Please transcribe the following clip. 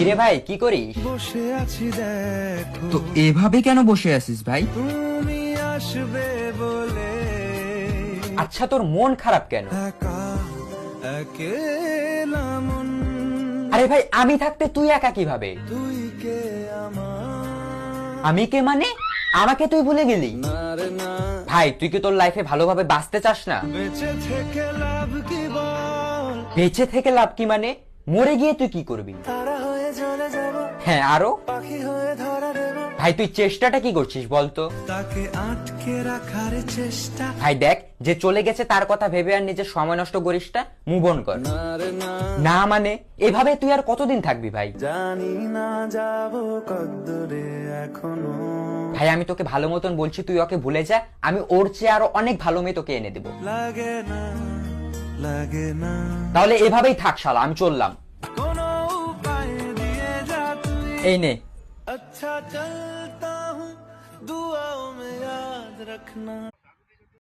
কিরে ভাই কি করিস? বসে আছি দেখো তো এভাবে কেন বসে আছিস ভাই? তুমি আসবে বলে আচ্ছা তোর মন খারাপ কেন? একা একেলা মন আরে ভাই আমি থাকতে তুই একা কিভাবে? তুই কে আমার আমি কে মানে? আমাকে তুই ভুলে গেলি? না রে না ভাই তুই কি তোর লাইফে ভালোভাবে বাঁচতে চাস না? বেঁচে থেকে লাভ কি বল বেঁচে থেকে লাভ কি মানে? মরে গিয়ে তুই কি করবি? তারা হয়ে চলে যাব হ্যাঁ আরো? পাখি হয়ে ধরা দেব ভাই তুই চেষ্টাটা কি করছিস বলতো? তাকে আটকে রাখার চেষ্টা ভাই দেখ যে চলে গেছে তার কথা ভেবে আর নিজের সময় নষ্ট করিস না, মুভ অন কর। না রে না না মানে এভাবে তুই আর কতদিন থাকবি ভাই? জানি না যাব কদ্দূরে এখনো ভাই আমি তোকে ভালো মতন বলছি তুই ওকে ভুলে যা, আমি ওর চেয়ে আরো অনেক ভালো মেয়ে তোকে এনে দেবো। লাগে না লাগে না তাহলে এভাবেই থাক শালা, আমি চললাম। কোনো উপায় দিয়ে যা তুই এই নে। अच्छा चलता हूँ दुआओं में याद रखना